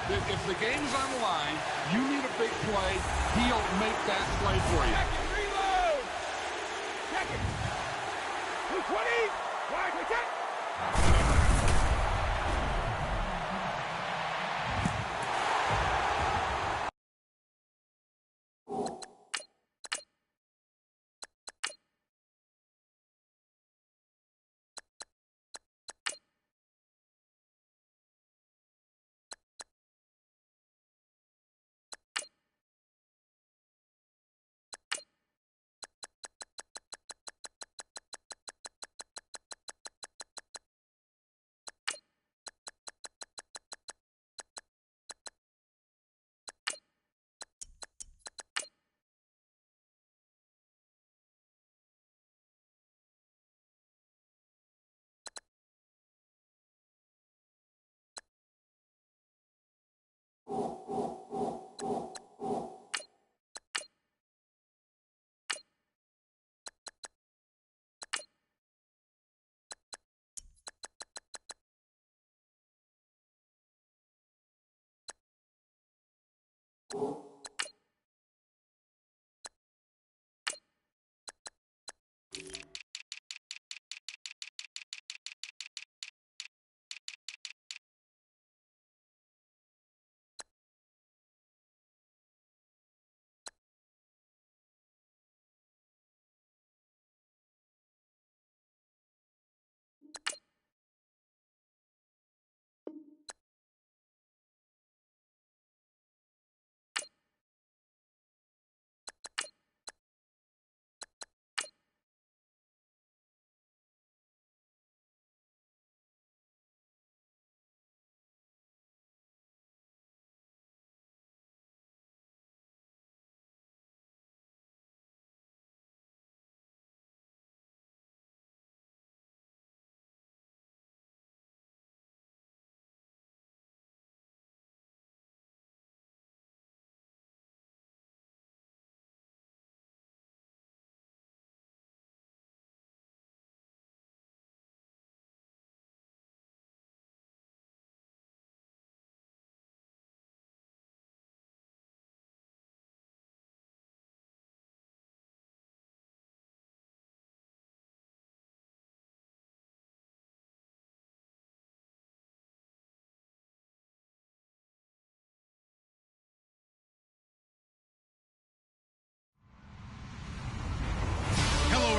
that if the game's on the line, you need a big play, he'll make that play for you. Check it, reload! Check it! 220! Wide, check!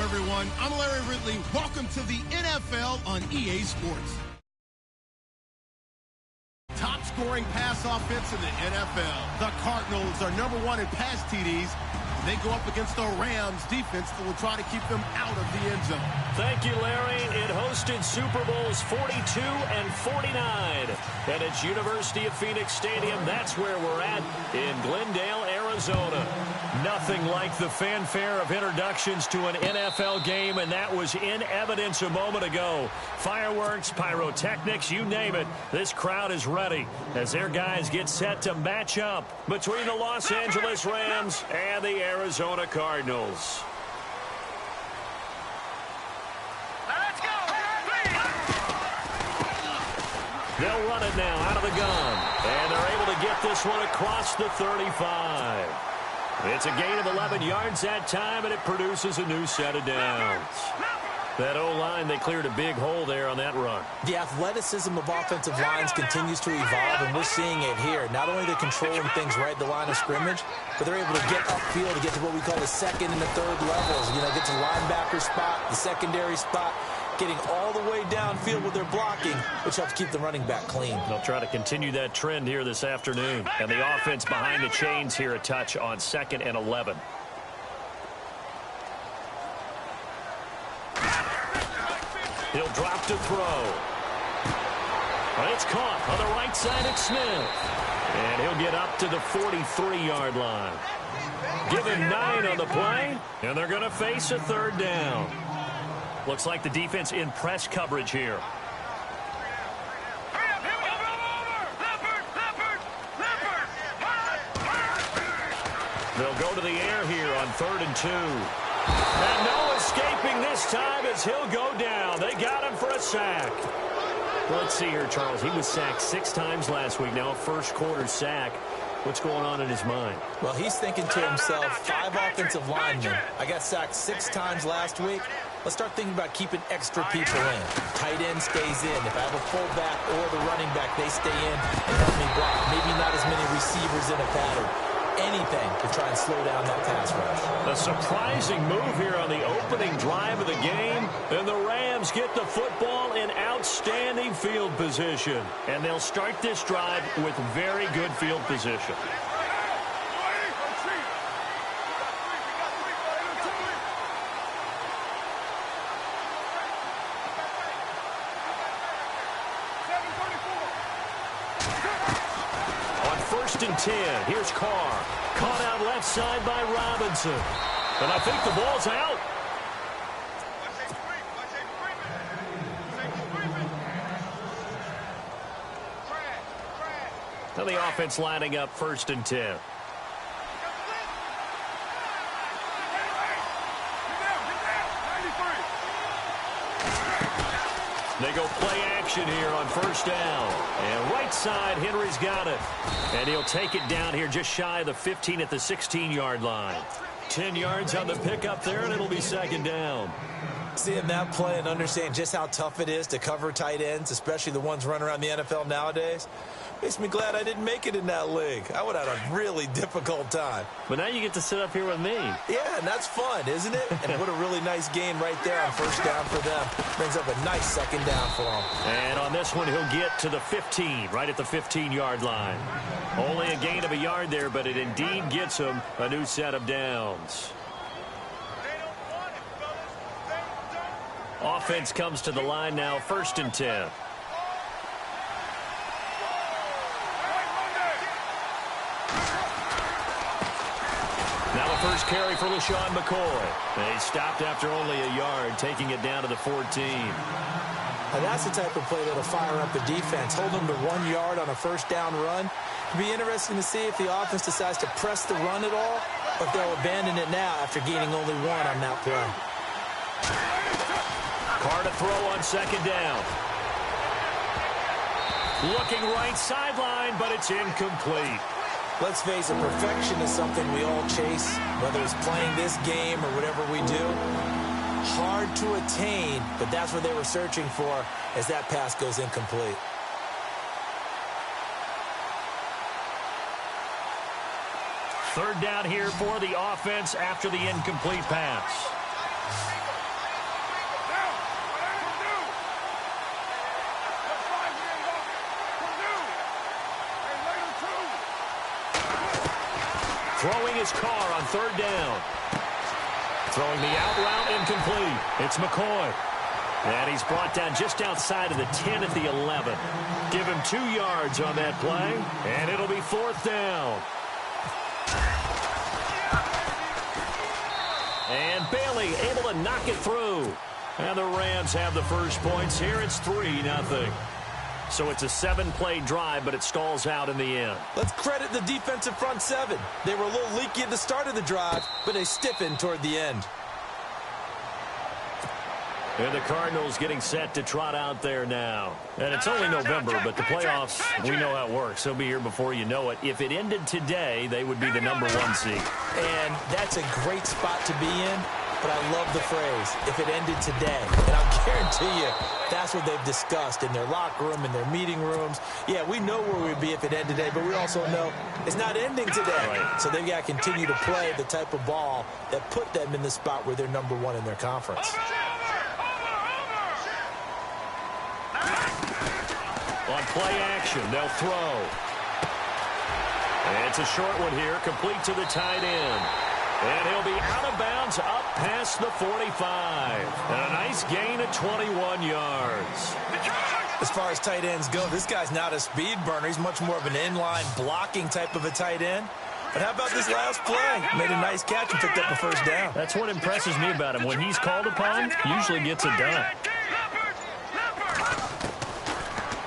Everyone, I'm Larry Ridley. Welcome to the NFL on EA Sports. Top scoring pass offense in the NFL. The Cardinals are #1 in pass TDs. They go up against the Rams defense that will try to keep them out of the end zone. Thank you, Larry. It hosted Super Bowls 42 and 49. And it's University of Phoenix Stadium. That's where we're at in Glendale, Arizona. Nothing like the fanfare of introductions to an NFL game, and that was in evidence a moment ago. Fireworks, pyrotechnics, you name it. This crowd is ready as their guys get set to match up between the Los Angeles Rams and the Arizona Cardinals. Let's go! They'll run it now out of the gun, and they're able to get this one across the 35. It's a gain of 11 yards that time, and it produces a new set of downs. That O-line, they cleared a big hole there on that run. The athleticism of offensive lines continues to evolve, and we're seeing it here. Not only are they controlling things right at the line of scrimmage, but they're able to get upfield to get to what we call the second and the third levels. You know, get to the linebacker spot, the secondary spot, getting all the way downfield with their blocking, which helps keep the running back clean. They'll try to continue that trend here this afternoon. And the offense behind the chains here a touch on 2nd and 11. He'll drop to throw. But it's caught on the right side at Smith. And he'll get up to the 43-yard line. Give him 9 on the play, and they're going to face a 3rd down. Looks like the defense in press coverage here. They'll go to the air here on 3rd and 2. And no escaping this time as he'll go down. They got him for a sack. Well, let's see here, Charles. He was sacked 6 times last week. Now a first-quarter sack. What's going on in his mind? Well, he's thinking to himself, 5 offensive linemen. I got sacked 6 times last week. Let's start thinking about keeping extra people in. Tight end stays in. If I have a fullback or the running back, they stay in and help me block. Maybe not as many receivers in a pattern. Anything to try and slow down that pass rush. A surprising move here on the opening drive of the game. And the Rams get the football in outstanding field position. And they'll start this drive with very good field position. First and 10. Here's Carr. Caught out left side by Robinson. And I think the ball's out. Now the offense lining up first and 10. They go play action here on first down. And right side, Henry's got it. And he'll take it down here just shy of the 15 at the 16-yard line. 10 yards on the pickup there, and it'll be second down. Seeing that play and understand just how tough it is to cover tight ends, especially the ones running around the NFL nowadays, makes me glad I didn't make it in that league. I would have had a really difficult time. But now you get to sit up here with me. Yeah, and that's fun, isn't it? And what a really nice gain right there on first down for them. Brings up a nice second down for them. And on this one, he'll get to the 15, right at the 15-yard line. Only a gain of a yard there, but it indeed gets him a new set of downs. Offense comes to the line now, first and 10. Now the first carry for LaShawn McCoy. And he stopped after only a yard, taking it down to the 14. And that's the type of play that'll fire up the defense. Hold them to 1 yard on a first down run. It'll be interesting to see if the offense decides to press the run at all, or if they'll abandon it now after gaining only 1 on that play. Carr to throw on second down. Looking right sideline, but it's incomplete. Let's face it, perfection is something we all chase, whether it's playing this game or whatever we do. Hard to attain, but that's what they were searching for as that pass goes incomplete. Third down here for the offense after the incomplete pass. Throwing his Carr on third down. Throwing the out route incomplete. It's McCoy. And he's brought down just outside of the 10 at the 11. Give him 2 yards on that play, and it'll be fourth down. And Bailey able to knock it through. And the Rams have the first points here. It's 3-0. So it's a 7-play drive, but it stalls out in the end. Let's credit the defensive front 7. They were a little leaky at the start of the drive, but they stiffened toward the end. And the Cardinals getting set to trot out there now. And it's only November, but the playoffs, we know how it works. They'll be here before you know it. If it ended today, they would be the #1 seed. And that's a great spot to be in. But I love the phrase, if it ended today. And I'll guarantee you, that's what they've discussed in their locker room, in their meeting rooms. Yeah, we know where we'd be if it ended today, but we also know it's not ending today. Right. So they've got to continue to play the type of ball that put them in the spot where they're #1 in their conference. On play action, they'll throw. And it's a short one here, complete to the tight end. And he'll be out of bounds up past the 45. And a nice gain of 21 yards. As far as tight ends go, this guy's not a speed burner. He's much more of an inline blocking type of a tight end. But how about this last play? Made a nice catch and picked up a first down. That's what impresses me about him. When he's called upon, usually gets it done.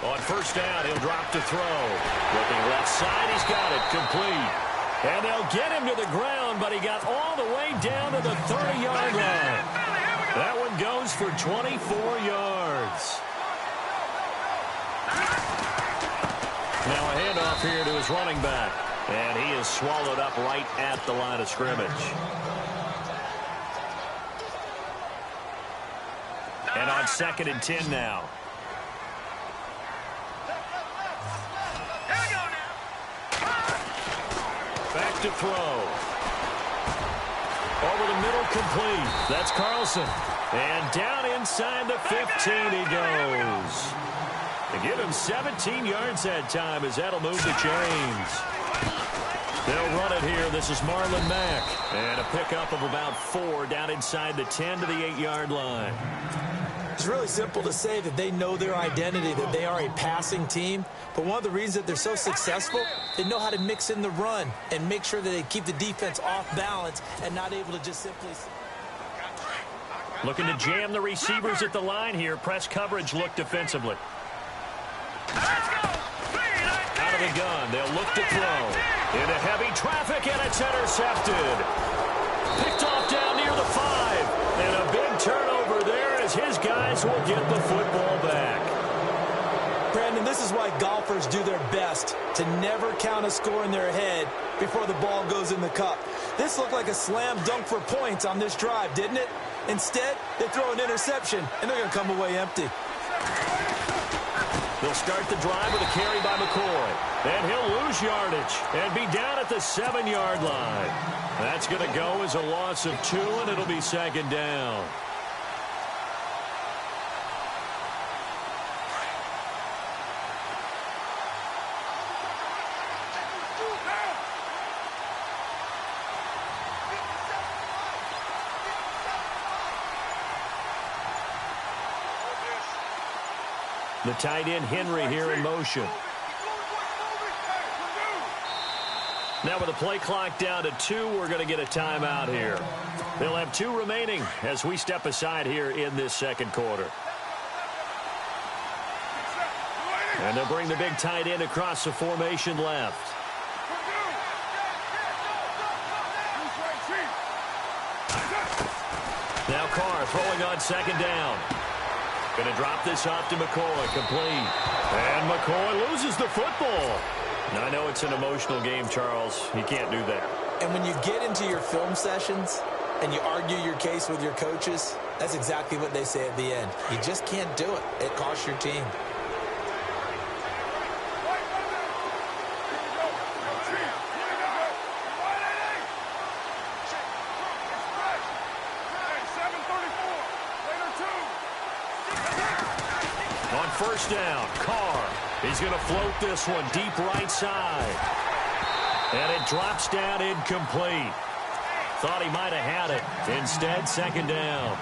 On first down, he'll drop to throw. Looking left side, he's got it complete. And they'll get him to the ground, but he got all the way down to the 30-yard line. That one goes for 24 yards. Now a handoff here to his running back. And he is swallowed up right at the line of scrimmage. And on 2nd and 10 now. Back to throw. Over the middle, complete. That's Carlson. And down inside the 15 he goes. To give him 17 yards that time as that'll move the chains. They'll run it here. This is Marlon Mack. And a pickup of about 4 down inside the 10 to the 8-yard line. It's really simple to say that they know their identity, that they are a passing team. But one of the reasons that they're so successful, they know how to mix in the run and make sure that they keep the defense off balance and not able to just simply... Looking to jam the receivers at the line here. Press coverage look defensively. Out of the gun. They'll look to throw. Into heavy traffic, and it's intercepted. Picked off down near the 5. And a big turnover there as his guys will get the football back. Brandon, this is why golfers do their best to never count a score in their head before the ball goes in the cup. This looked like a slam dunk for points on this drive, didn't it? Instead, they throw an interception, and they're going to come away empty. They'll start the drive with a carry by McCoy. And he'll lose yardage and be down at the 7-yard line. That's going to go as a loss of 2, and it'll be 2nd down. The tight end Henry here in motion. Now with the play clock down to 2, we're going to get a timeout here. They'll have 2 remaining as we step aside here in this 2nd quarter. And they'll bring the big tight end across the formation left. Now Carr throwing on 2nd down. Going to drop this off to McCoy, complete. And McCoy loses the football. Now, I know it's an emotional game, Charles. You can't do that. And when you get into your film sessions and you argue your case with your coaches, that's exactly what they say at the end. You just can't do it. It costs your team. On 1st down, Carr. He's going to float this one deep right side. And it drops down incomplete. Thought he might have had it. Instead, 2nd down.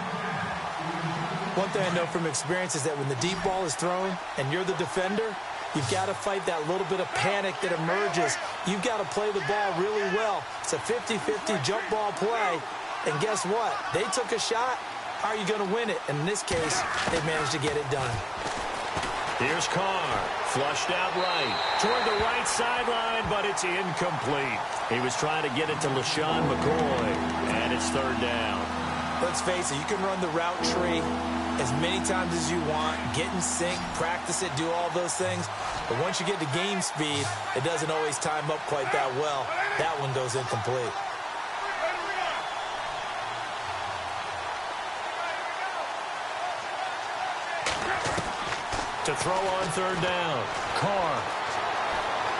One thing I know from experience is that when the deep ball is thrown and you're the defender, you've got to fight that little bit of panic that emerges. You've got to play the ball really well. It's a 50-50 jump ball play. And guess what? They took a shot. How are you going to win it? And in this case, they managed to get it done. Here's Carr, flushed out right, toward the right sideline, but it's incomplete. He was trying to get it to LaShawn McCoy, and it's 3rd down. Let's face it, you can run the route tree as many times as you want, get in sync, practice it, do all those things. But once you get to game speed, it doesn't always time up quite that well. That one goes incomplete. To throw on 3rd down, Carr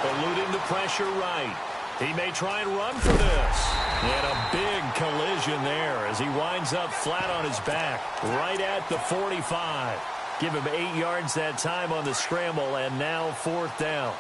eluding the pressure right. He may try and run for this. And a big collision there as he winds up flat on his back right at the 45. Give him 8 yards that time on the scramble, and now 4th down.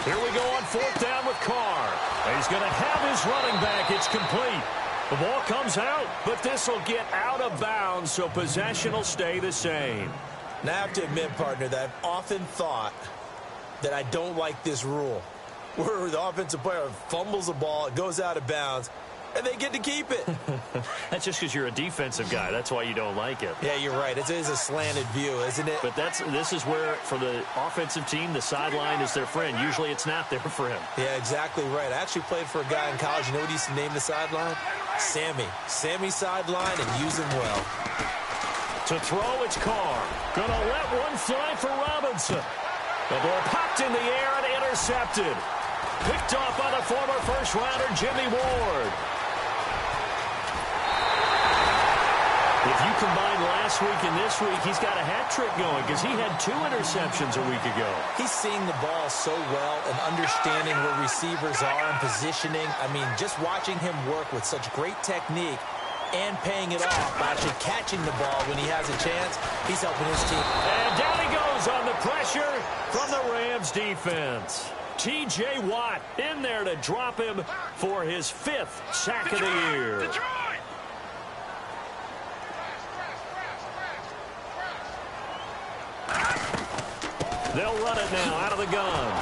Here we go on 4th down with Carr. He's going to have his running back. It's complete. The ball comes out, but this will get out of bounds, so possession will stay the same. Now, I have to admit, partner, that I've often thought that I don't like this rule, where the offensive player fumbles the ball, it goes out of bounds, and they get to keep it. That's just because you're a defensive guy. That's why you don't like it. Yeah, you're right. It is a slanted view, isn't it? But this is where, for the offensive team, the sideline is their friend. Usually it's not there for him. Yeah, exactly right. I actually played for a guy in college. You know what he used to name the sideline? Sammy. Sammy sideline, and use him well. To throw, it's Carr. Gonna let one fly for Robinson. The ball popped in the air and intercepted. Picked off by the former first-rounder Jimmy Ward. If you combine last week and this week, he's got a hat trick going because he had 2 interceptions a week ago. He's seeing the ball so well and understanding where receivers are and positioning. I mean, just watching him work with such great technique and paying it off by actually catching the ball when he has a chance, he's helping his team. And down he goes on the pressure from the Rams defense. T.J. Watt in there to drop him for his 5th sack of the year. They'll run it now out of the gun.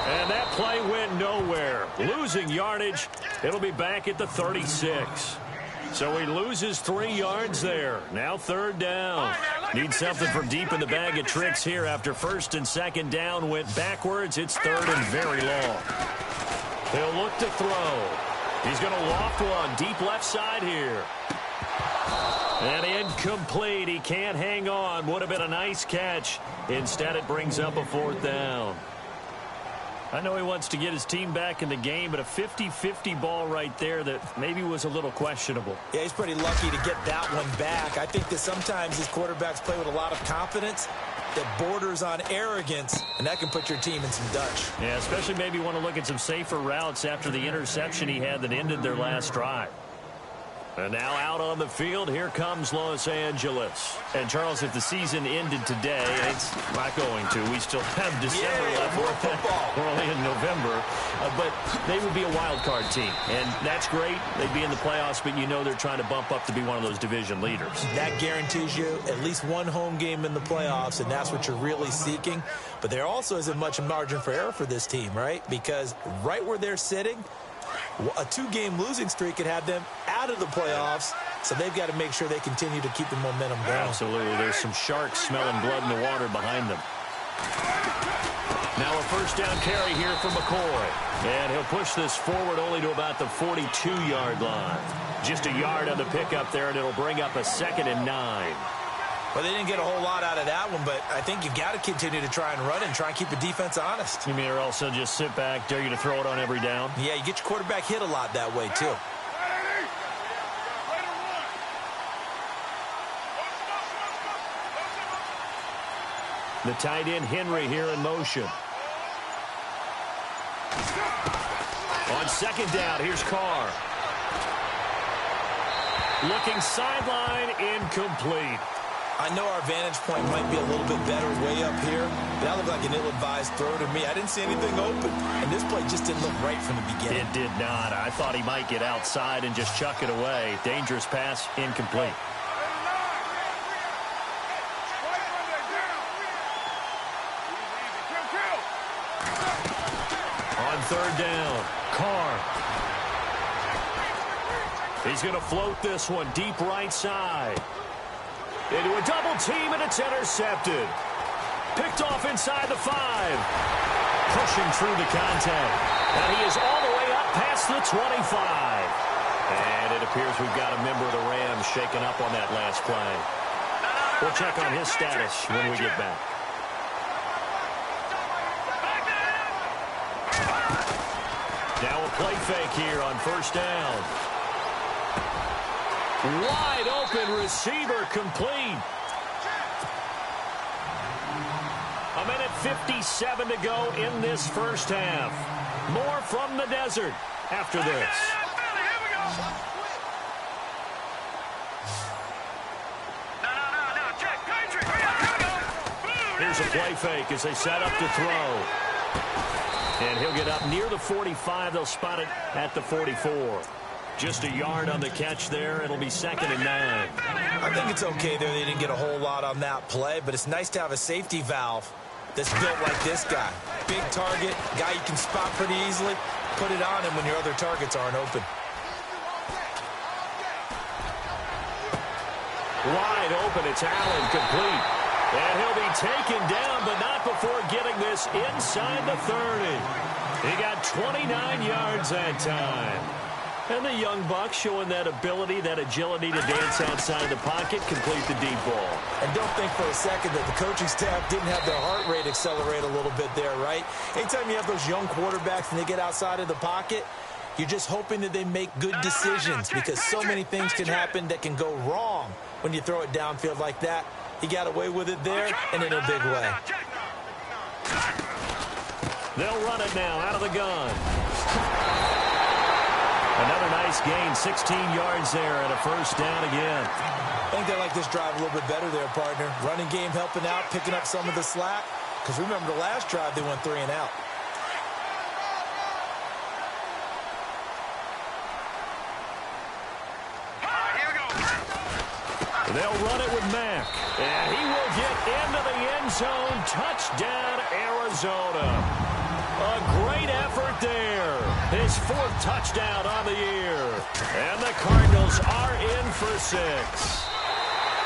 And that play went nowhere. Losing yardage. It'll be back at the 36. So he loses 3 yards there. Now 3rd down. Need something from deep in the bag of tricks here after 1st and 2nd down went backwards. It's 3rd and very long. He'll look to throw. He's going to loft one deep left side here. And incomplete. He can't hang on. Would have been a nice catch. Instead, it brings up a 4th down. I know he wants to get his team back in the game, but a 50-50 ball right there that maybe was a little questionable. Yeah, he's pretty lucky to get that one back. I think that sometimes these quarterbacks play with a lot of confidence that borders on arrogance, and that can put your team in some Dutch. Yeah, especially maybe want to look at some safer routes after the interception he had that ended their last drive. And now out on the field, here comes Los Angeles. And, Charles, if the season ended today, it's not going to. We still have December left. More football. We're only in November. But they would be a wild card team. And that's great. They'd be in the playoffs, but you know they're trying to bump up to be one of those division leaders. That guarantees you at least one home game in the playoffs, and that's what you're really seeking. But there also isn't much margin for error for this team, right? Because right where they're sitting, a 2-game losing streak could have them out of the playoffs, so they've got to make sure they continue to keep the momentum going. Absolutely. There's some sharks smelling blood in the water behind them. Now a 1st down carry here for McCoy. And he'll push this forward only to about the 42-yard line. Just a yard on the pickup there, and it'll bring up a 2nd and 9. Well, they didn't get a whole lot out of that one, but I think you've got to continue to try and run and try and keep the defense honest. You mean or also just sit back, dare you to throw it on every down? Yeah, you get your quarterback hit a lot that way, too. The tight end Henry here in motion. On 2nd down, here's Carr. Looking sideline, incomplete. I know our vantage point might be a little bit better way up here, but that looked like an ill-advised throw to me. I didn't see anything open, and this play just didn't look right from the beginning. It did not. I thought he might get outside and just chuck it away. Dangerous pass, incomplete. On 3rd down, Carr. He's going to float this one deep right side. Into a double team, and it's intercepted. Picked off inside the 5. Pushing through the contact. And he is all the way up past the 25. And it appears we've got a member of the Rams shaken up on that last play. We'll check on his status when we get back. Now a play fake here on 1st down. Wide open receiver complete. 1:57 to go in this 1st half. More from the desert after this. Here's a play fake as they set up to throw. And he'll get up near the 45. They'll spot it at the 44. Just a yard on the catch there. It'll be 2nd and 9. I think it's okay there. They didn't get a whole lot on that play, but it's nice to have a safety valve that's built like this guy. Big target, guy you can spot pretty easily. Put it on him when your other targets aren't open. Wide open, it's Allen, complete. And he'll be taken down, but not before getting this inside the 30. He got 29 yards that time. And the young buck showing that ability, that agility to dance outside the pocket, complete the deep ball. And don't think for a second that the coaching staff didn't have their heart rate accelerate a little bit there, right? Anytime you have those young quarterbacks and they get outside of the pocket, you're just hoping that they make good decisions because so many things can happen that can go wrong when you throw it downfield like that. He got away with it there and in a big way. They'll run it now out of the gun. Another nice gain, 16 yards there and a first down again. I think they like this drive a little bit better there, partner. Running game helping out, picking up some of the slack. Because remember the last drive, they went 3 and out. They'll run it with Mack. And he will get into the end zone. Touchdown, Arizona. A great effort there. His 4th touchdown on the year. And the Cardinals are in for 6.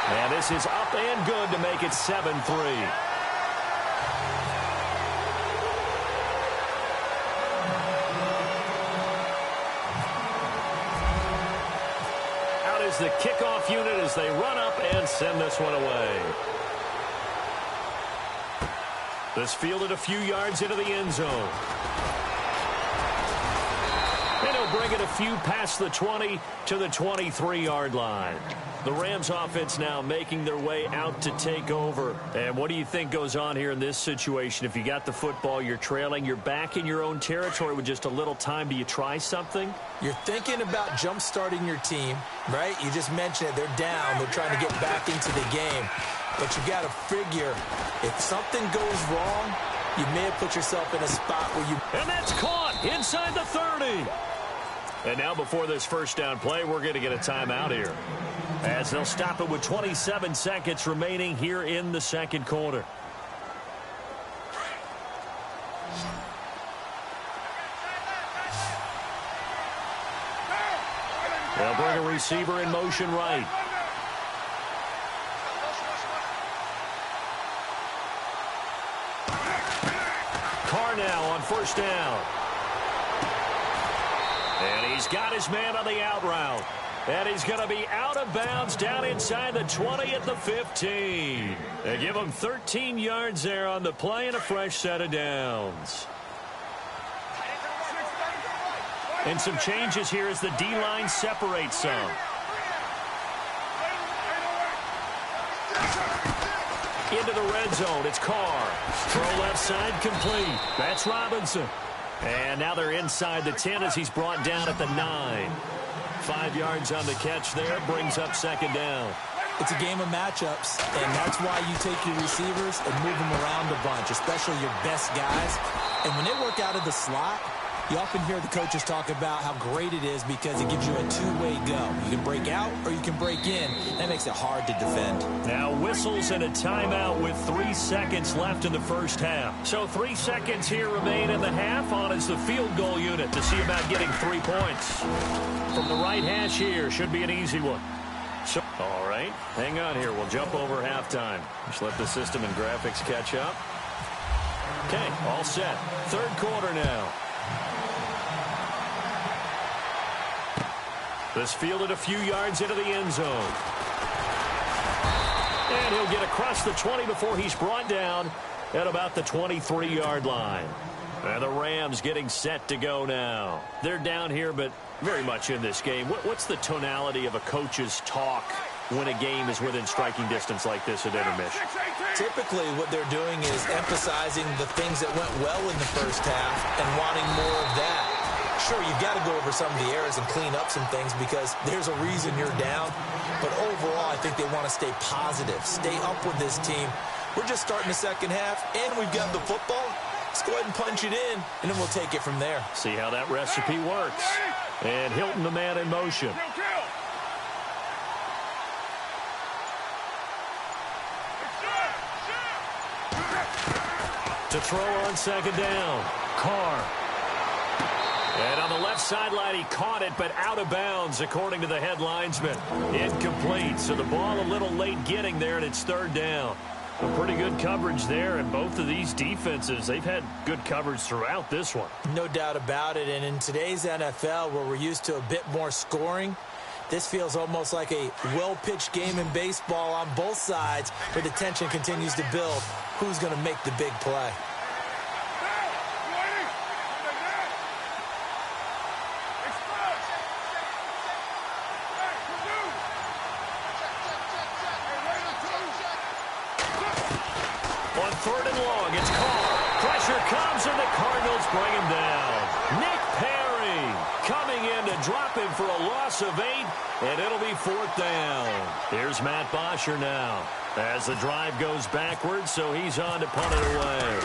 And this is up and good to make it 7-3. The kickoff unit as they run up and send this one away. This fielded a few yards into the end zone. And he'll bring it a few past the 20 to the 23-yard line. The Rams offense now making their way out to take over. And what do you think goes on here in this situation? If you got the football, you're trailing, you're back in your own territory with just a little time. Do you try something? You're thinking about jump-starting your team, right? You just mentioned it. They're down. They're trying to get back into the game. But you got to figure if something goes wrong, you may have put yourself in a spot where you... And that's caught inside the 30. And now before this first down play, we're going to get a timeout here, as they'll stop it with 27 seconds remaining here in the second quarter. They'll bring a receiver in motion right. Carr now on first down. And he's got his man on the out route. And he's going to be out of bounds down inside the 20 at the 15. They give him 13 yards there on the play and a fresh set of downs. And some changes here as the D-line separates some. Into the red zone, it's Carr. Throw left side complete. That's Robinson. And now they're inside the 10 as he's brought down at the 9. 5 yards on the catch there, brings up second down. It's a game of matchups, and that's why you take your receivers and move them around a bunch, especially your best guys. And when they work out of the slot, you often hear the coaches talk about how great it is because it gives you a two-way go. You can break out or you can break in. That makes it hard to defend. Now whistles and a timeout with 3 seconds left in the first half. So 3 seconds here remain in the half. On is the field goal unit to see about getting 3 points. From the right hash here, should be an easy one. So, all right, hang on here. We'll jump over halftime. Just let the system and graphics catch up. Okay, all set. Third quarter now. This fielded a few yards into the end zone. And he'll get across the 20 before he's brought down at about the 23-yard line. And the Rams getting set to go now. They're down here, but very much in this game. What's the tonality of a coach's talk when a game is within striking distance like this at intermission? Typically, what they're doing is emphasizing the things that went well in the first half and wanting more of that. Sure, you've got to go over some of the errors and clean up some things because there's a reason you're down. But overall, I think they want to stay positive, stay up with this team. We're just starting the second half, and we've got the football. Let's go ahead and punch it in, and then we'll take it from there. See how that recipe works. And Hilton, the man in motion. To throw on second down. Carr. And on the left sideline, he caught it, but out of bounds, according to the head linesman. Incomplete, so the ball a little late getting there, and it's third down. A pretty good coverage there, and both of these defenses, they've had good coverage throughout this one. No doubt about it, and in today's NFL, where we're used to a bit more scoring, this feels almost like a well-pitched game in baseball on both sides, where the tension continues to build. Who's going to make the big play? On third and long, it's Carr. Pressure comes, and the Cardinals bring him down. Nick Perry coming in to drop him for a loss of 8, and it'll be fourth down. Here's Matt Bosher now as the drive goes backwards, so he's on to punt it away.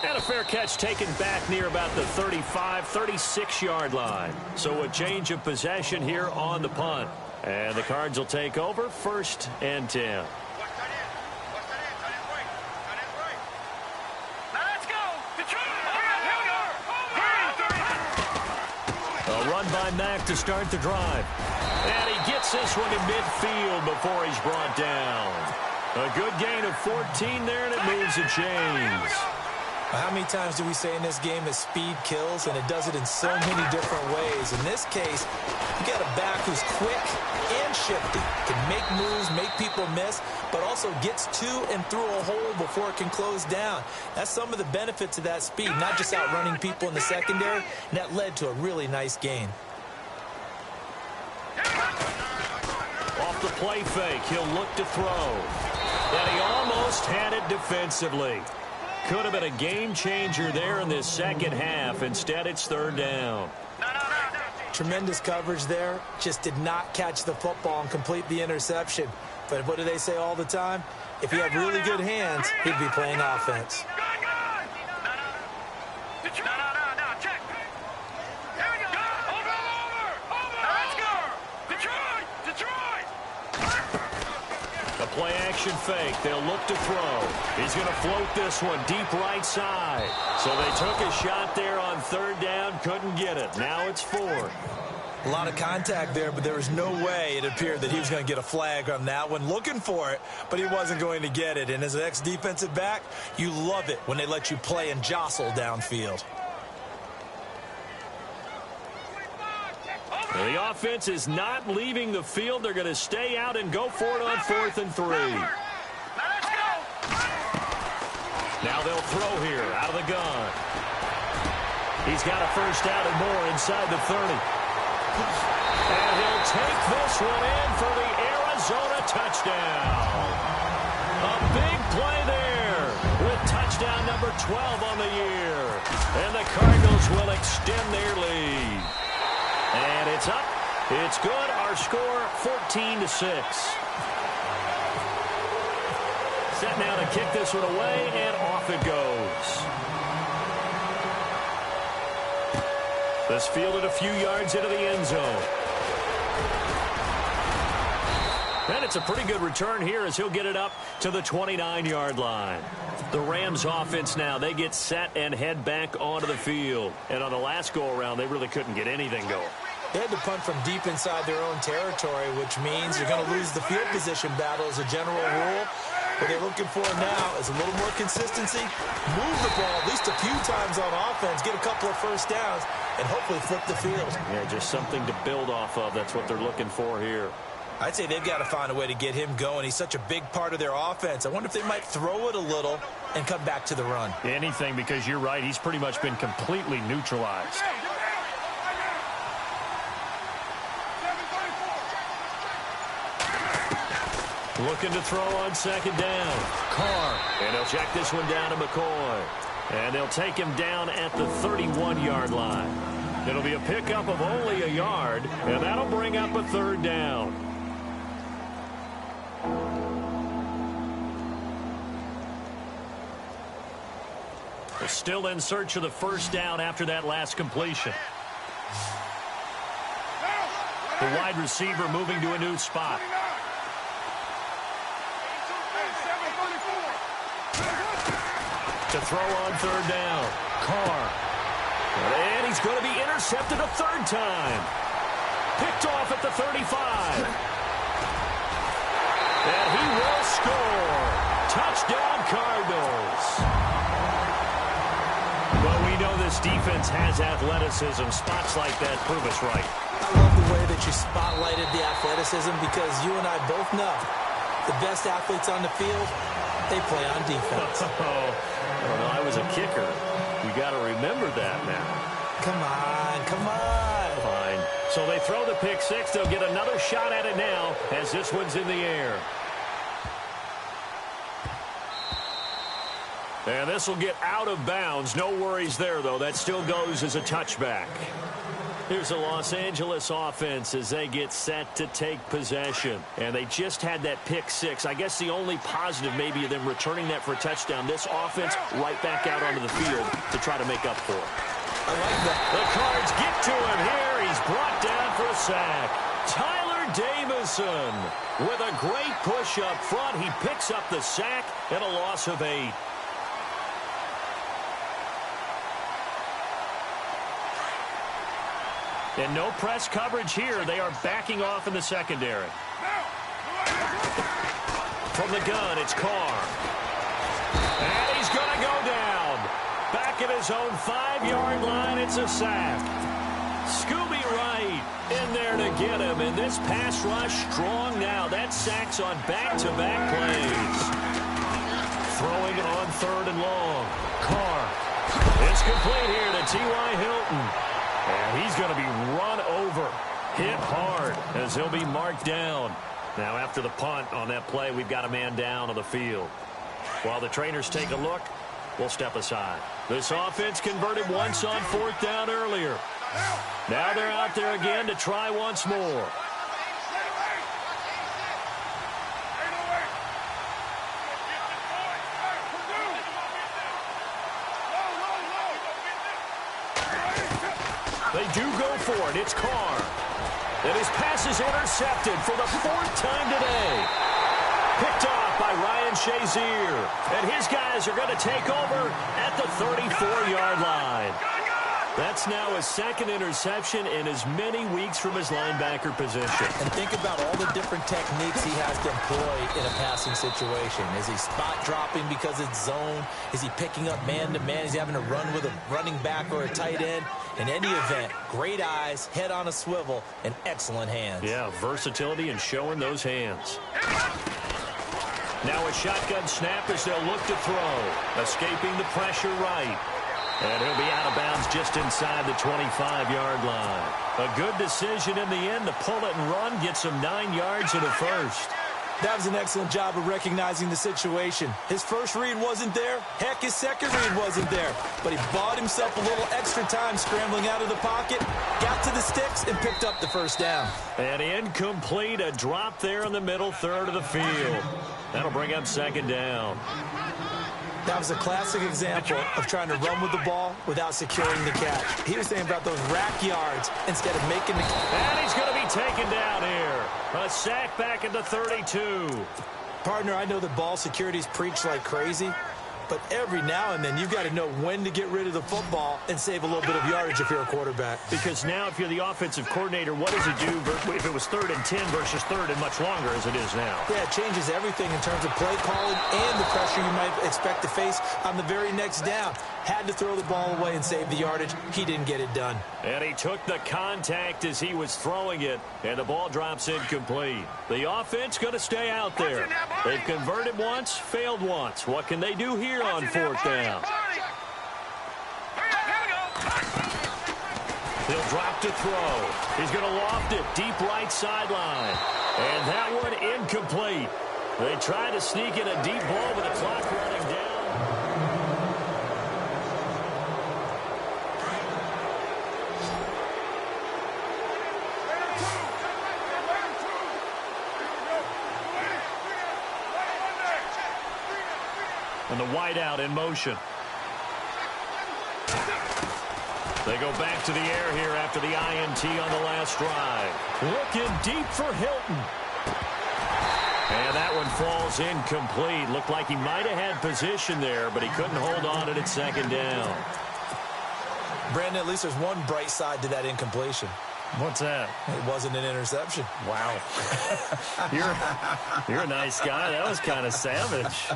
And a fair catch taken back near about the 35, 36-yard line. So a change of possession here on the punt. And the Cards will take over, 1st and 10. A run by Mack to start the drive. And he gets this one to midfield before he's brought down. A good gain of 14 there, and it moves the chains. How many times do we say in this game that speed kills, and it does it in so many different ways? In this case, you got a back who's quick and shifty, can make moves, make people miss, but also gets to and through a hole before it can close down. That's some of the benefits of that speed, not just outrunning people in the secondary, and that led to a really nice gain. Off the play fake, he'll look to throw. And he almost had it defensively. Could have been a game changer there in this second half. Instead, it's third down. Tremendous coverage there. Just did not catch the football and complete the interception. But what do they say all the time? If he had really good hands, he'd be playing offense. Play action fake. They'll look to throw. He's going to float this one deep right side. So they took a shot there on third down. Couldn't get it. Now it's 4. A lot of contact there, but there was no way it appeared that he was going to get a flag on that one. Looking for it, but he wasn't going to get it. And as an ex-defensive back, you love it when they let you play and jostle downfield. The offense is not leaving the field. They're going to stay out and go for it on 4th and 3. Now they'll throw here out of the gun. He's got a first down and more inside the 30. And he'll take this one in for the Arizona touchdown. A big play there with touchdown number 12 on the year. And the Cardinals will extend their lead. And it's up. It's good. Our score, 14-6. Set now to kick this one away, and off it goes. This fielded a few yards into the end zone. And it's a pretty good return here as he'll get it up to the 29-yard line. The Rams offense now, they get set and head back onto the field. And on the last go-around, they really couldn't get anything going. They had to punt from deep inside their own territory, which means you're going to lose the field position battle as a general rule. What they're looking for now is a little more consistency, move the ball at least a few times on offense, get a couple of first downs, and hopefully flip the field. Yeah, just something to build off of. That's what they're looking for here. I'd say they've got to find a way to get him going. He's such a big part of their offense. I wonder if they might throw it a little and come back to the run. Anything, because you're right. He's pretty much been completely neutralized. Looking to throw on second down. Carr. And he'll check this one down to McCoy. And they'll take him down at the 31-yard line. It'll be a pickup of only a yard, and that'll bring up a third down. They're still in search of the first down after that last completion. The wide receiver moving to a new spot. to throw on third down. Carr. And he's going to be intercepted a third time. Picked off at the 35. And he will score. Touchdown, Cardinals. Well, we know this defense has athleticism. Spots like that prove us right. I love the way that you spotlighted the athleticism because you and I both know the best athletes on the field, they play on defense. I don't know. I was a kicker. You got to remember that now. Come on, come on. Fine. So they throw the pick six. They'll get another shot at it now as this one's in the air. And this will get out of bounds. No worries there, though. That still goes as a touchback. Here's the Los Angeles offense as they get set to take possession. And they just had that pick six. I guess the only positive maybe of them returning that for a touchdown. This offense right back out onto the field to try to make up for it. I like that. The Cards get to him here. He's brought down for a sack. Tyler Jamison with a great push up front. He picks up the sack and a loss of 8. And no press coverage here. They are backing off in the secondary. From the gun, it's Carr. And he's going to go down. Back at his own 5-yard line, it's a sack. Scooby Wright in there to get him. And this pass rush strong now. That sack's on back-to-back plays. Throwing on third and long. Carr. It's complete here to T.Y. Hilton. And he's going to be run over, hit hard, as he'll be marked down. Now, after the punt on that play, we've got a man down on the field. While the trainers take a look, we'll step aside. This offense converted once on fourth down earlier. Now they're out there again to try once more. They do go for it. It's Carr. And his pass is intercepted for the 4th time today. Picked off by Ryan Shazier. And his guys are going to take over at the 34-yard line. That's now his 2nd interception in as many weeks from his linebacker position. And think about all the different techniques he has to employ in a passing situation. Is he spot dropping because it's zone? Is he picking up man-to-man? Is he having to run with a running back or a tight end? In any event, great eyes, head on a swivel, and excellent hands. Yeah, versatility and showing those hands. Now a shotgun snap as they'll look to throw. Escaping the pressure right. And he'll be out of bounds just inside the 25-yard line. A good decision in the end to pull it and run, get some 9 yards and a first. That was an excellent job of recognizing the situation. His first read wasn't there. Heck, his second read wasn't there. But he bought himself a little extra time scrambling out of the pocket, got to the sticks, and picked up the first down. And incomplete, a drop there in the middle third of the field. That'll bring up 2nd down. That was a classic example of trying to run with the ball without securing the catch. He was saying about those rack yards instead of making the catch. And he's going to be taken down here. A sack back at the 32. Partner, I know that ball security's preached like crazy, but every now and then you've got to know when to get rid of the football and save a little bit of yardage if you're a quarterback. Because now if you're the offensive coordinator, what does it do if it was 3rd and 10 versus 3rd and much longer as it is now? Yeah, it changes everything in terms of play calling and the pressure you might expect to face on the very next down. Had to throw the ball away and save the yardage. He didn't get it done. And he took the contact as he was throwing it, and the ball drops incomplete. The offense going to stay out there. They've converted once, failed once. What can they do here on 4th down? He'll drop to throw. He's going to loft it deep right sideline. And that one incomplete. They try to sneak in a deep ball with the clock running down. And the wideout in motion. They go back to the air here after the INT on the last drive. Looking deep for Hilton. And that one falls incomplete. Looked like he might have had position there, but he couldn't hold on to it at second down. Brandon, at least there's one bright side to that incompletion. What's that? It wasn't an interception. Wow. You're a nice guy. That was kind of savage.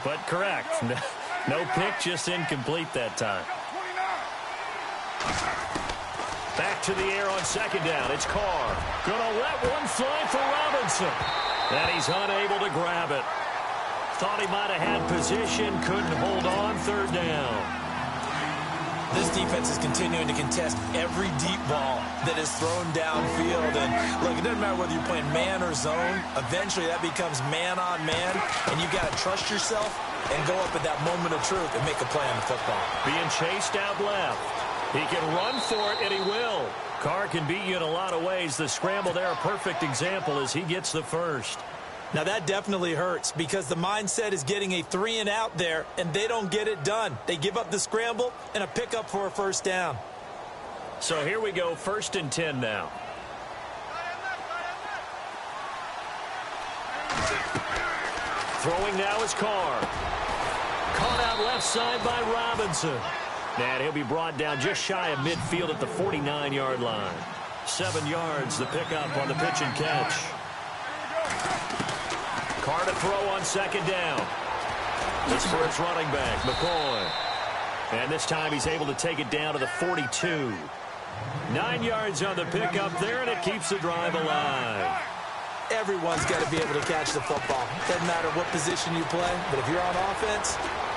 But correct. No pick, just incomplete that time. Back to the air on second down. It's Carr. Gonna let one fly for Robinson. And he's unable to grab it. Thought he might have had position. Couldn't hold on. Third down. This defense is continuing to contest every deep ball that is thrown downfield. And, look, it doesn't matter whether you're playing man or zone. Eventually, that becomes man-on-man, and you've got to trust yourself and go up at that moment of truth and make a play on the football. Being chased out left. He can run for it, and he will. Carr can beat you in a lot of ways. The scramble there, a perfect example as he gets the first. Now, that definitely hurts because the mindset is getting a 3-and-out there, and they don't get it done. They give up the scramble and a pickup for a first down. So here we go, 1st and 10 now. Throwing now is Carr. Caught out left side by Robinson. And he'll be brought down just shy of midfield at the 49-yard line. 7 yards, the pickup on the pitch and catch. Carr to throw on second down. This for his running back, McCoy. And this time he's able to take it down to the 42. 9 yards on the pickup there, and it keeps the drive alive. Everyone's got to be able to catch the football. Doesn't matter what position you play, but if you're on offense,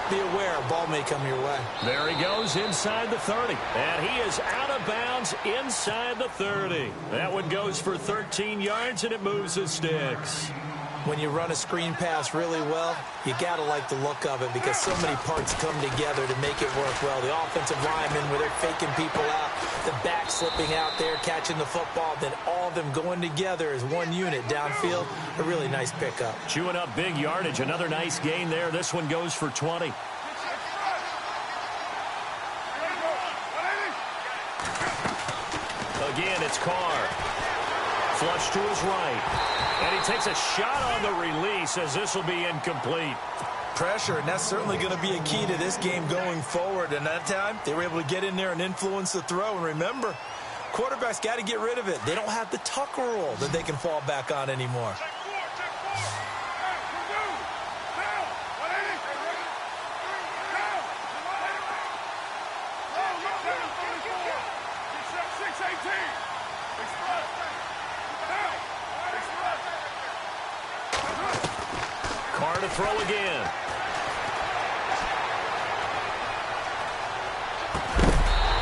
be aware a ball may come your way. There he goes inside the 30. And he is out of bounds inside the 30. That one goes for 13 yards, and it moves the sticks. When you run a screen pass really well, you got to like the look of it because so many parts come together to make it work well. The offensive linemen, where they're faking people out, the back slipping out there, catching the football, then all of them going together as one unit downfield. A really nice pickup. Chewing up big yardage. Another nice gain there. This one goes for 20. Again, it's Carr. Flush to his right. And he takes a shot on the release as this will be incomplete. Pressure, and that's certainly going to be a key to this game going forward. And that time, they were able to get in there and influence the throw. And remember, quarterbacks got to get rid of it. They don't have the tuck rule that they can fall back on anymore. Carr to throw again.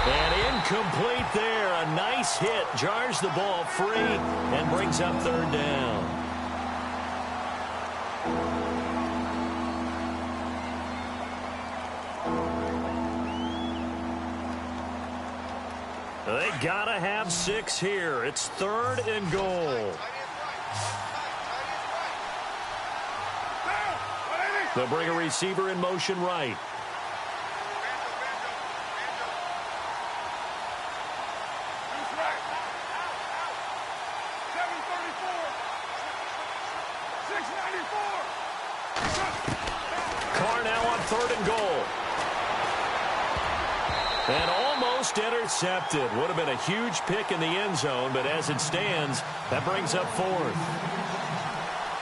And incomplete there. A nice hit. Jars the ball free and brings up third down. They gotta have 6 here. It's 3rd and goal. They'll bring a receiver in motion right. Carr now on 3rd and goal. And almost intercepted. Would have been a huge pick in the end zone, but as it stands, that brings up 4th.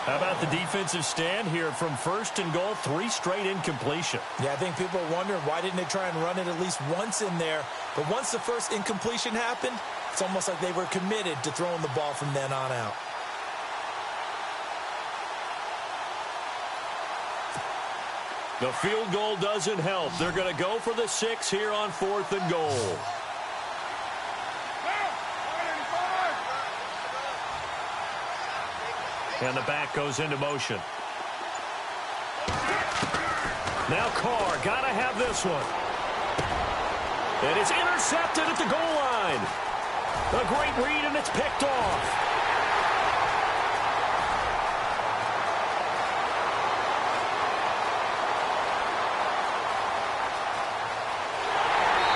How about the defensive stand here from 1st and goal, 3 straight incompletion? Yeah, I think people are wondering why didn't they try and run it at least once in there. But once the first incompletion happened, it's almost like they were committed to throwing the ball from then on out. The field goal doesn't help. They're going to go for the 6 here on 4th and goal. And the back goes into motion. Now Carr, gotta have this one. And it's intercepted at the goal line. A great read, and it's picked off.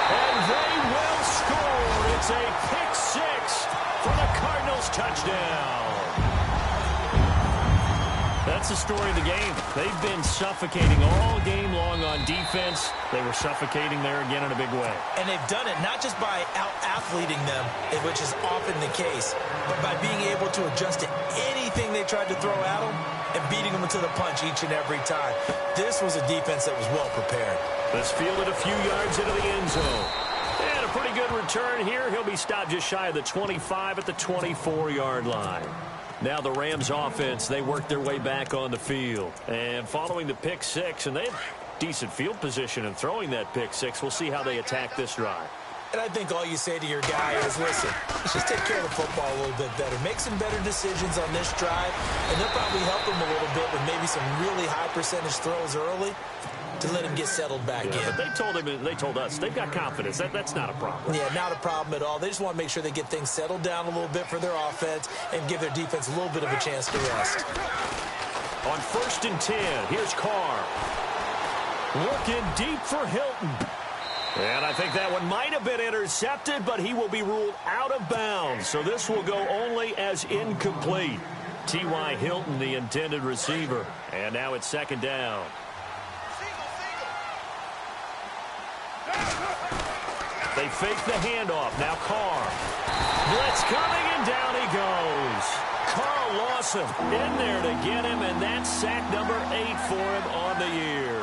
And they will score. It's a pick 6 for the Cardinals touchdown. that's the story of the game. They've been suffocating all game long on defense. They were suffocating there again in a big way. And they've done it not just by out-athleting them, which is often the case, but by being able to adjust to anything they tried to throw at them and beating them to the punch each and every time. This was a defense that was well prepared. This fielded a few yards into the end zone. And a pretty good return here. He'll be stopped just shy of the 25 at the 24-yard line. Now the Rams offense, they work their way back on the field. And following the pick six, and they have decent field position in throwing that pick six. We'll see how they attack this drive. And I think all you say to your guy is, listen, let's just take care of the football a little bit better. Make some better decisions on this drive, and they'll probably help him a little bit with maybe some really high percentage throws early to let him get settled back in. But they told us they've got confidence. That's not a problem. Yeah, not a problem at all. They just want to make sure they get things settled down a little bit for their offense and give their defense a little bit of a chance to rest. On 1st and 10, here's Carr. Looking deep for Hilton. And I think that one might have been intercepted, but he will be ruled out of bounds. So this will go only as incomplete. T.Y. Hilton, the intended receiver. And now it's 2nd down. They fake the handoff. Now Carr. Blitz coming, and down he goes. Carl Lawson in there to get him, and that's sack number 8 for him on the year.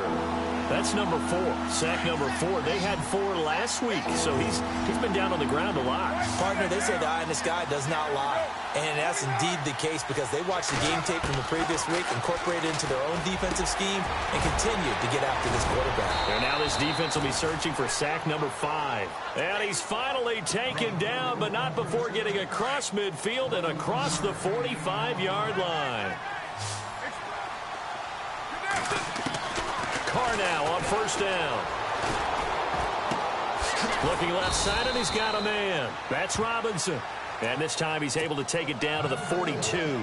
That's number 4. Sack number 4. They had 4 last week, so he's been down on the ground a lot. Partner, they say the eye in the sky does not lie. And that's indeed the case because they watched the game tape from the previous week, incorporated into their own defensive scheme, and continued to get after this quarterback. And now this defense will be searching for sack number 5. And he's finally taken down, but not before getting across midfield and across the 45-yard line. Carr now on 1st down. Looking left side, and he's got a man. That's Robinson. And this time he's able to take it down to the 42.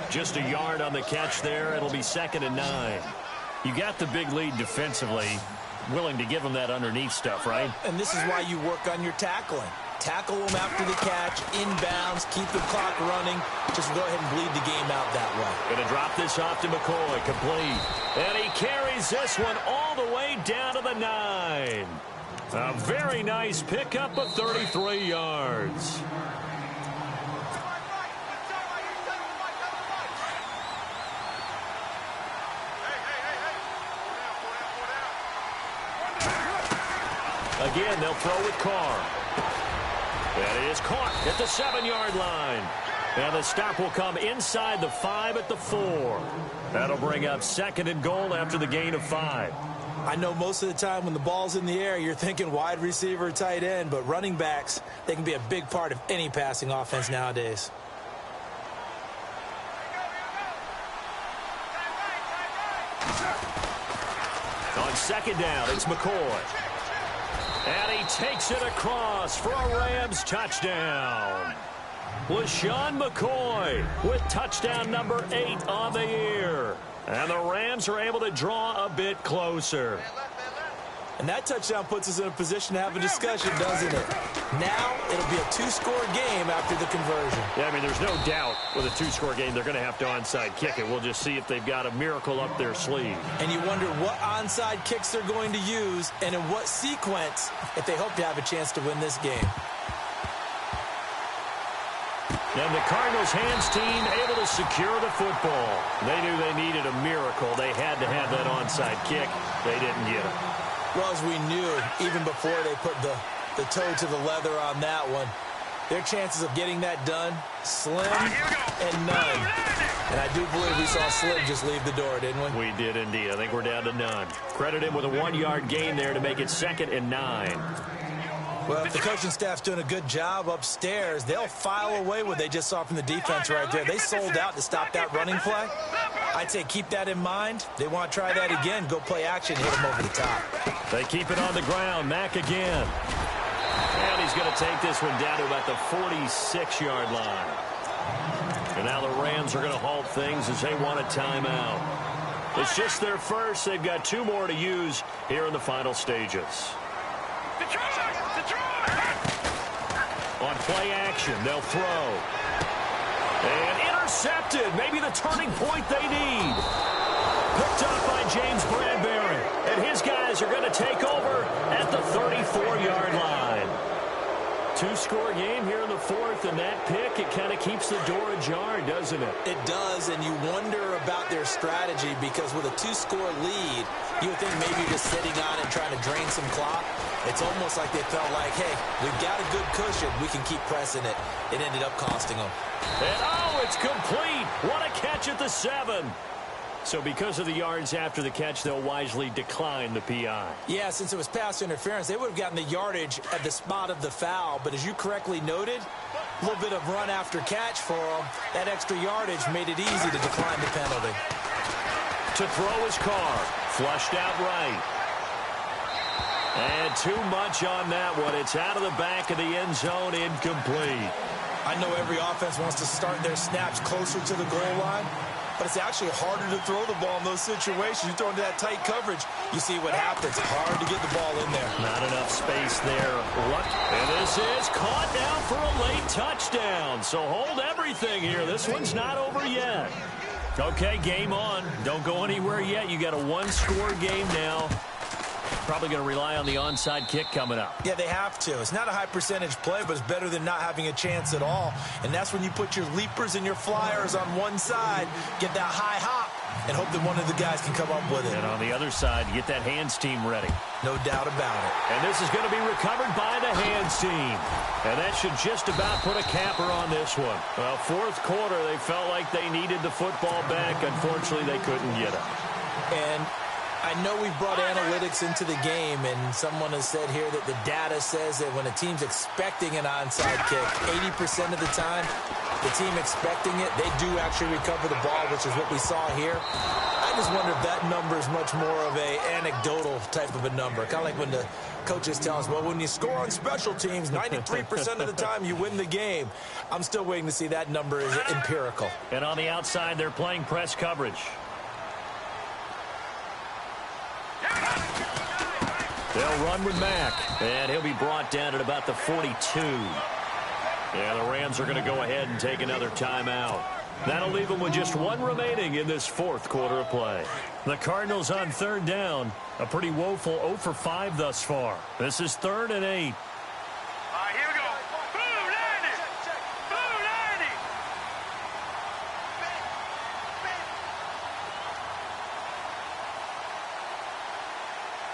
Just a yard on the catch there. It'll be 2nd and 9. You got the big lead defensively. Willing to give him that underneath stuff, right? And this is why you work on your tackling. Tackle them after the catch, inbounds, keep the clock running. Just go ahead and bleed the game out that way. Going to drop this off to McCoy, complete. And he carries this one all the way down to the 9. A very nice pickup of 33 yards. Again, they'll throw with Carr. And it is caught at the 7-yard line. And the stop will come inside the 5 at the 4. That'll bring up 2nd and goal after the gain of 5. I know most of the time when the ball's in the air, you're thinking wide receiver, tight end, but running backs, they can be a big part of any passing offense nowadays. On 2nd down, it's McCoy. And he takes it across for a Rams touchdown. LaShawn McCoy with touchdown number 8 on the year. And the Rams are able to draw a bit closer. And that touchdown puts us in a position to have a discussion, doesn't it? Now it'll be a 2-score game after the conversion. Yeah, I mean, there's no doubt with a 2-score game they're going to have to onside kick it. We'll just see if they've got a miracle up their sleeve. And you wonder what onside kicks they're going to use and in what sequence if they hope to have a chance to win this game. And the Cardinals hands team able to secure the football. They knew they needed a miracle. They had to have that onside kick. They didn't get it. Well, as we knew, even before they put the toe to the leather on that one, their chances of getting that done, slim and none. And I do believe we saw Slim just leave the door, didn't we? We did indeed. I think we're down to none. Credit him with a 1-yard gain there to make it 2nd and 9. Well, if the coaching staff's doing a good job upstairs, they'll file away what they just saw from the defense right there. They sold out to stop that running play. I'd say keep that in mind. They want to try that again. Go play action, hit them over the top. They keep it on the ground. Mack again. And he's going to take this one down to about the 46-yard line. And now the Rams are going to halt things as they want a timeout. It's just their first. They've got 2 more to use here in the final stages. On play action, they'll throw. And intercepted. Maybe the turning point they need. Picked up by James Bradbury. And his guys are going to take over at the 34-yard line. Two-score game here in the fourth, and that pick, it kind of keeps the door ajar, doesn't it? It does, and you wonder about their strategy because with a two-score lead, you would think maybe just sitting on it and trying to drain some clock. It's almost like they felt like, hey, we've got a good cushion. We can keep pressing it. It ended up costing them. And, oh, it's complete. What a catch at the 7. So because of the yards after the catch, they'll wisely decline the PI. Yeah, since it was pass interference, they would have gotten the yardage at the spot of the foul. But as you correctly noted, a little bit of run after catch for them. That extra yardage made it easy to decline the penalty. To throw his car. Flushed out right. And too much on that one. It's out of the back of the end zone, incomplete. I know every offense wants to start their snaps closer to the goal line, but it's actually harder to throw the ball in those situations. You throw into that tight coverage, you see what happens. Hard to get the ball in there. Not enough space there. And this is caught down for a late touchdown. So hold everything here. This one's not over yet. Okay, game on. Don't go anywhere yet. You got a one-score game now. Probably going to rely on the onside kick coming up. Yeah, they have to. It's not a high percentage play, but it's better than not having a chance at all. And that's when you put your leapers and your flyers on one side, get that high hop, and hope that one of the guys can come up with it. And on the other side, get that hands team ready. No doubt about it. And this is going to be recovered by the hands team. And that should just about put a capper on this one. Well, fourth quarter, they felt like they needed the football back. Unfortunately, they couldn't get it. And I know we've brought analytics into the game, and someone has said here that the data says that when a team's expecting an onside kick, 80% of the time, the team expecting it, they do actually recover the ball, which is what we saw here. I just wonder if that number is much more of a anecdotal type of a number. Kind of like when the coaches tell us, well, when you score on special teams, 93% of the time you win the game. I'm still waiting to see that number is empirical. And on the outside, they're playing press coverage. They'll run with Mack, and he'll be brought down at about the 42. Yeah, the Rams are going to go ahead and take another timeout. That'll leave them with just one remaining in this fourth quarter of play. The Cardinals on third down, a pretty woeful 0 for 5 thus far. This is 3rd and 8. All right, here we go. Boom, Landy. Boom, Landy.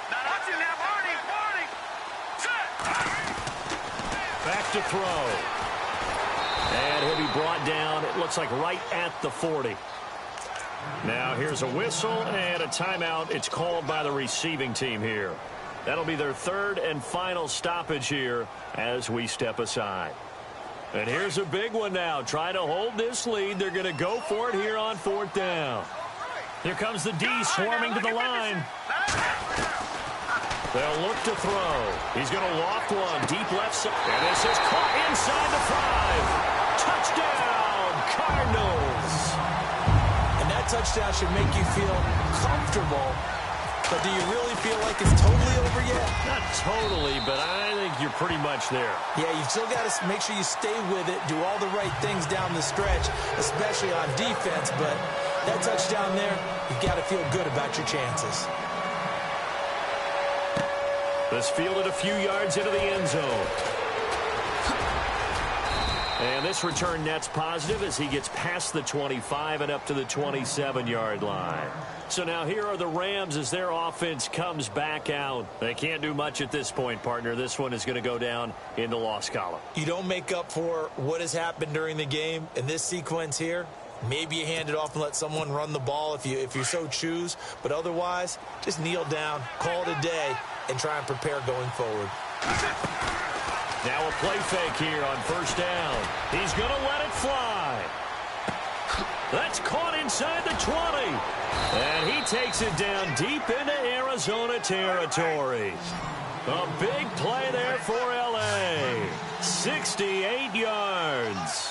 Now, watch it now, Barney. Set. Back to throw. And he'll be brought down, it looks like right at the 40. Now here's a whistle and a timeout. It's called by the receiving team here. That'll be their 3rd and final stoppage here as we step aside. And here's a big one now. Try to hold this lead. They're going to go for it here on 4th down. Here comes the D swarming to the line. They'll look to throw. He's going to loft one deep left side. And this is caught inside the 5. Touchdown, Cardinals. And that touchdown should make you feel comfortable. But do you really feel like it's totally over yet? Not totally, but I think you're pretty much there. Yeah, you've still got to make sure you stay with it, do all the right things down the stretch, especially on defense. But that touchdown there, you've got to feel good about your chances. This fielded a few yards into the end zone. And this return net's positive as he gets past the 25 and up to the 27-yard line. So now here are the Rams as their offense comes back out. They can't do much at this point, partner. This one is going to go down in the loss column. You don't make up for what has happened during the game in this sequence here. Maybe you hand it off and let someone run the ball if you so choose. But otherwise, just kneel down, call it a day, and try and prepare going forward. Now a play fake here on 1st down. He's going to let it fly. That's caught inside the 20. And he takes it down deep into Arizona territory. A big play there for L.A. 68 yards.